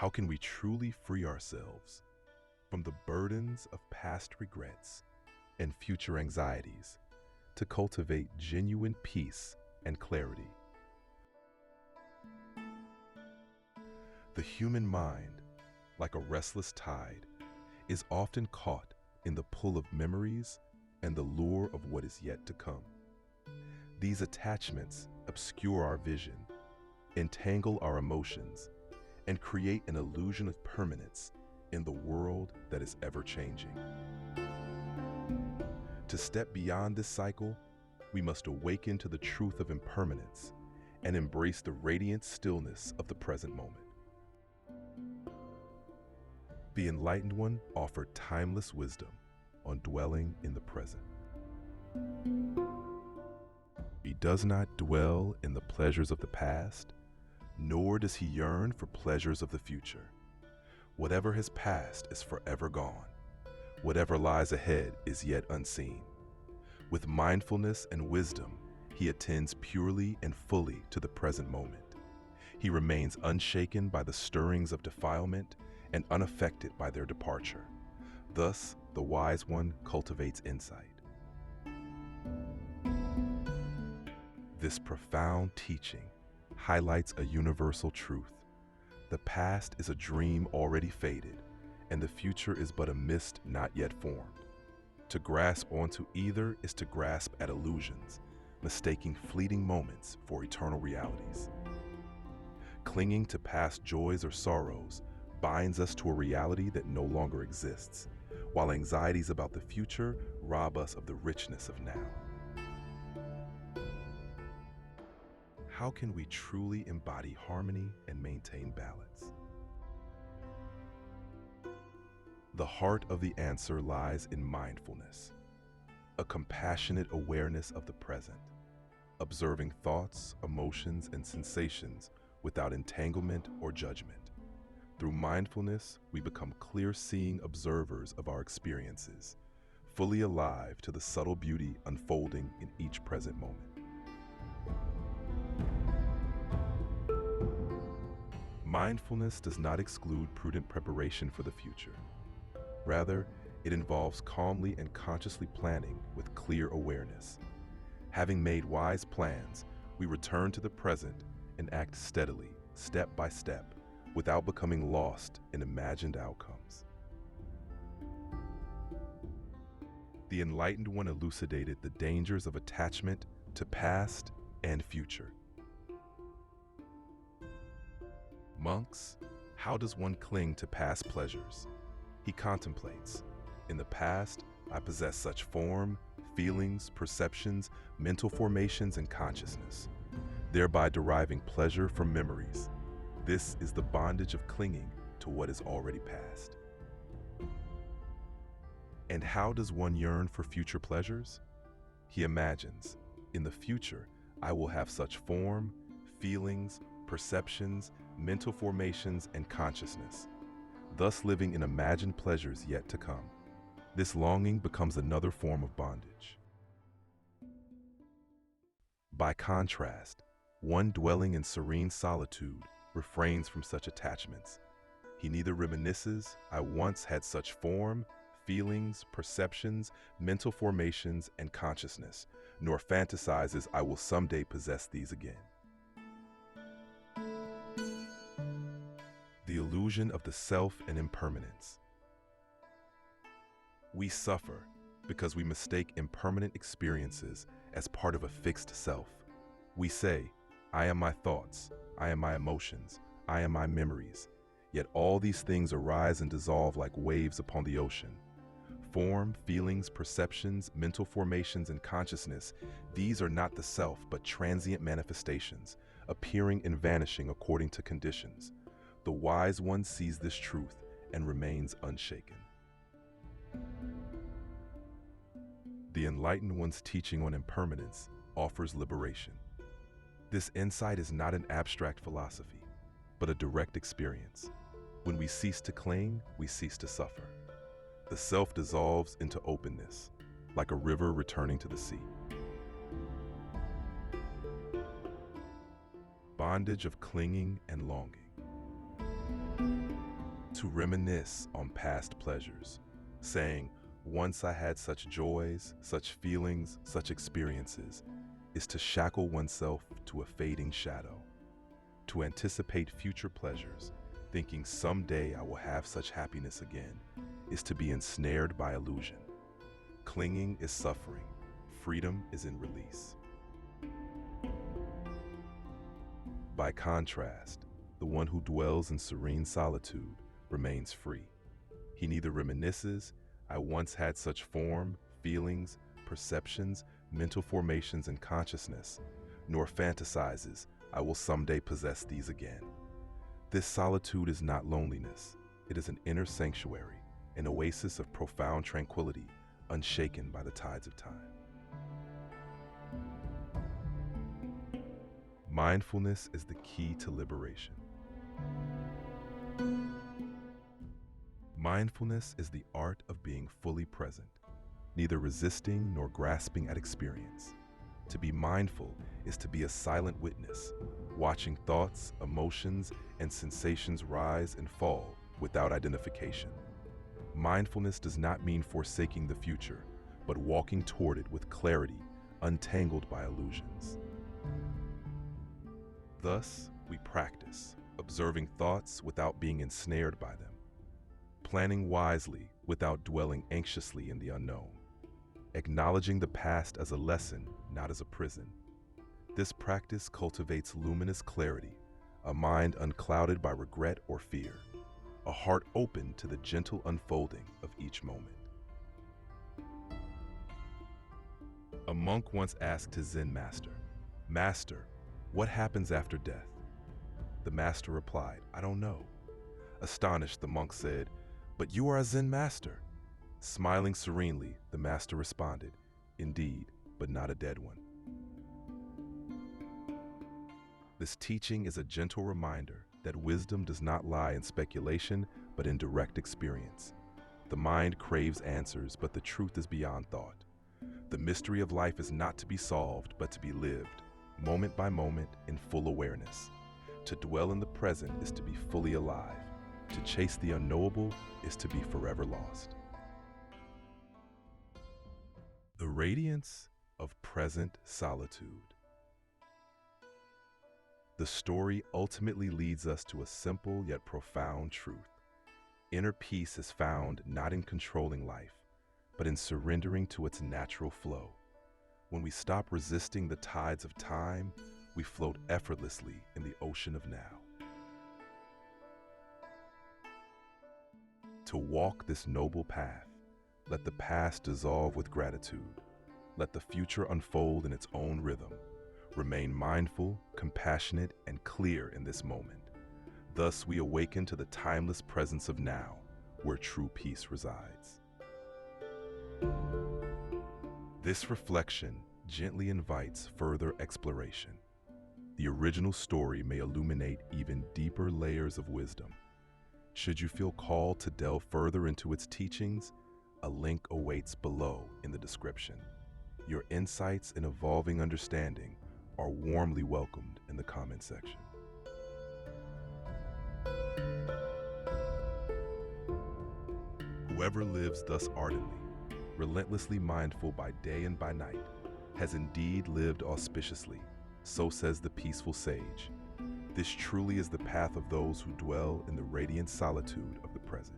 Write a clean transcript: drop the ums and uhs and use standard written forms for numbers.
How can we truly free ourselves from the burdens of past regrets and future anxieties to cultivate genuine peace and clarity? The human mind, like a restless tide, is often caught in the pull of memories and the lure of what is yet to come. These attachments obscure our vision, entangle our emotions, and create an illusion of permanence in the world that is ever-changing. To step beyond this cycle, we must awaken to the truth of impermanence and embrace the radiant stillness of the present moment. The Enlightened One offered timeless wisdom on dwelling in the present. He does not dwell in the pleasures of the past, nor does he yearn for pleasures of the future. Whatever has passed is forever gone. Whatever lies ahead is yet unseen. With mindfulness and wisdom, he attends purely and fully to the present moment. He remains unshaken by the stirrings of defilement and unaffected by their departure. Thus, the wise one cultivates insight. This profound teaching highlights a universal truth. The past is a dream already faded, and the future is but a mist not yet formed. To grasp onto either is to grasp at illusions, mistaking fleeting moments for eternal realities. Clinging to past joys or sorrows binds us to a reality that no longer exists, while anxieties about the future rob us of the richness of now. How can we truly embody harmony and maintain balance? The heart of the answer lies in mindfulness, a compassionate awareness of the present, observing thoughts, emotions, and sensations without entanglement or judgment. Through mindfulness, we become clear-seeing observers of our experiences, fully alive to the subtle beauty unfolding in each present moment. Mindfulness does not exclude prudent preparation for the future. Rather, it involves calmly and consciously planning with clear awareness. Having made wise plans, we return to the present and act steadily, step by step, without becoming lost in imagined outcomes. The Enlightened One elucidated the dangers of attachment to past and future. Monks, how does one cling to past pleasures? He contemplates. In the past, I possess such form, feelings, perceptions, mental formations, and consciousness, thereby deriving pleasure from memories. This is the bondage of clinging to what is already past. And how does one yearn for future pleasures? He imagines, in the future, I will have such form, feelings, perceptions, mental formations, and consciousness, thus living in imagined pleasures yet to come. This longing becomes another form of bondage. By contrast, one dwelling in serene solitude refrains from such attachments. He neither reminisces, I once had such form, feelings, perceptions, mental formations, and consciousness, nor fantasizes I will someday possess these again. The illusion of the self and impermanence. We suffer because we mistake impermanent experiences as part of a fixed self. We say, I am my thoughts, I am my emotions, I am my memories, yet all these things arise and dissolve like waves upon the ocean. Form, feelings, perceptions, mental formations, and consciousness, these are not the self but transient manifestations, appearing and vanishing according to conditions. The wise one sees this truth and remains unshaken. The Enlightened One's teaching on impermanence offers liberation. This insight is not an abstract philosophy, but a direct experience. When we cease to cling, we cease to suffer. The self dissolves into openness, like a river returning to the sea. Bondage of clinging and longing. To reminisce on past pleasures, saying, once I had such joys, such feelings, such experiences, is to shackle oneself to a fading shadow. To anticipate future pleasures, thinking someday I will have such happiness again, is to be ensnared by illusion. Clinging is suffering. Freedom is in release. By contrast, the one who dwells in serene solitude remains free. He neither reminisces, I once had such form, feelings, perceptions, mental formations, and consciousness, nor fantasizes, I will someday possess these again. This solitude is not loneliness. It is an inner sanctuary, an oasis of profound tranquility, unshaken by the tides of time. Mindfulness is the key to liberation. Mindfulness is the art of being fully present, neither resisting nor grasping at experience. To be mindful is to be a silent witness, watching thoughts, emotions, and sensations rise and fall without identification. Mindfulness does not mean forsaking the future, but walking toward it with clarity, untangled by illusions. Thus, we practice, observing thoughts without being ensnared by them, planning wisely without dwelling anxiously in the unknown, acknowledging the past as a lesson, not as a prison. This practice cultivates luminous clarity, a mind unclouded by regret or fear, a heart open to the gentle unfolding of each moment. A monk once asked his Zen master, "Master, what happens after death?" The master replied, "I don't know." Astonished, the monk said, "But you are a Zen master." Smiling serenely, the master responded, "Indeed, but not a dead one." This teaching is a gentle reminder that wisdom does not lie in speculation, but in direct experience. The mind craves answers, but the truth is beyond thought. The mystery of life is not to be solved, but to be lived, moment by moment, in full awareness. To dwell in the present is to be fully alive. To chase the unknowable is to be forever lost. The radiance of present solitude. The story ultimately leads us to a simple yet profound truth. Inner peace is found not in controlling life, but in surrendering to its natural flow. When we stop resisting the tides of time, we float effortlessly in the ocean of now. To walk this noble path, let the past dissolve with gratitude. Let the future unfold in its own rhythm. Remain mindful, compassionate, and clear in this moment. Thus we awaken to the timeless presence of now, where true peace resides. This reflection gently invites further exploration. The original story may illuminate even deeper layers of wisdom. Should you feel called to delve further into its teachings, a link awaits below in the description. Your insights and evolving understanding are warmly welcomed in the comment section. Whoever lives thus ardently, relentlessly mindful by day and by night, has indeed lived auspiciously, so says the peaceful sage. This truly is the path of those who dwell in the radiant solitude of the present.